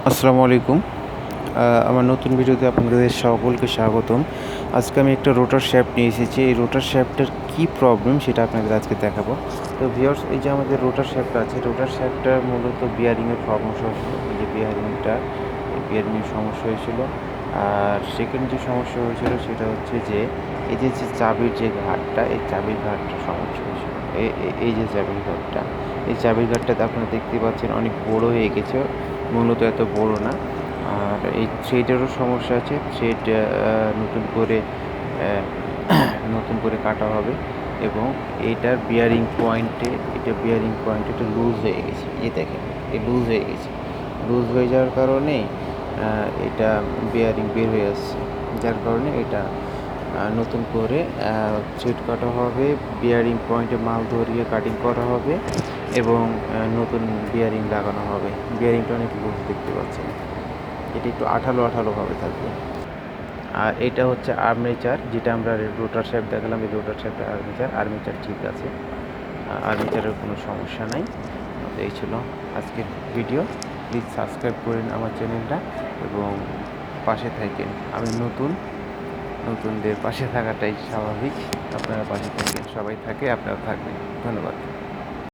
আসসালামু আলাইকুম। আমার নতুন ভিডিওতে আপনাদের সকলকে স্বাগতম। আজকে আমি একটা রোটার শ্যাফট নিয়ে এসেছি। এই রোটার শ্যাফটটার কী প্রবলেম সেটা আপনাদের আজকে দেখাবো। তো ভিউয়ার্স, এই যে আমাদের রোটার শ্যাফট আছে, রোটার শ্যাফটটা মূলত বিয়ারিংয়ের সমস্যা হয়েছিল। এই যে বিয়ারিংয়ের সমস্যা হয়েছিল। আর সেকেন্ড যে সমস্যা হয়েছিল সেটা হচ্ছে যে এই যে চাবির যে ঘাটটা, এই চাবির ঘাটটার সমস্যা হয়েছিল। এই যে চাবির ঘাটটা, এই চাবির ঘাটটাতে আপনারা দেখতে পাচ্ছেন অনেক বড় হয়ে গেছে। মূলত এত বড় না। আর এই থ্রেডেরও সমস্যা আছে। থ্রেড নতুন করে নতুন করে কাটা হবে এবং এইটার বিয়ারিং পয়েন্টে এটা লুজ হয়ে গেছে। এই দেখেন, এই লুজ হয়ে গেছে। লুজ হয়ে যাওয়ার কারণে এটা বিয়ারিং বের হয়ে আসছে, যার কারণে এটা নতুন করে থ্রেড কাটা হবে, বিয়ারিং পয়েন্টে মাল ধরিয়ে কাটিং করা হবে এবং নতুন বিয়ারিং লাগানো হবে। বিয়ারিংটা অনেক লুজ দেখতে পাচ্ছেন। এটা একটু আঠালো আঠালোভাবে থাকবে। আর এটা হচ্ছে আর্মেচার, যেটা আমরা রোটার শ্যাফট দেখালাম। এই রোটার শ্যাফটের আর্মেচার ঠিক আছে, আর্মেচারের কোনো সমস্যা নাই। এই ছিল আজকের ভিডিও। প্লিজ সাবস্ক্রাইব করেন আমার চ্যানেলটা এবং পাশে থাকেন। আমি নতুনদের পাশে থাকাটাই স্বাভাবিক। আপনারা পাশে থাকেন, সবাই থাকে, আপনারা থাকবেন। ধন্যবাদ।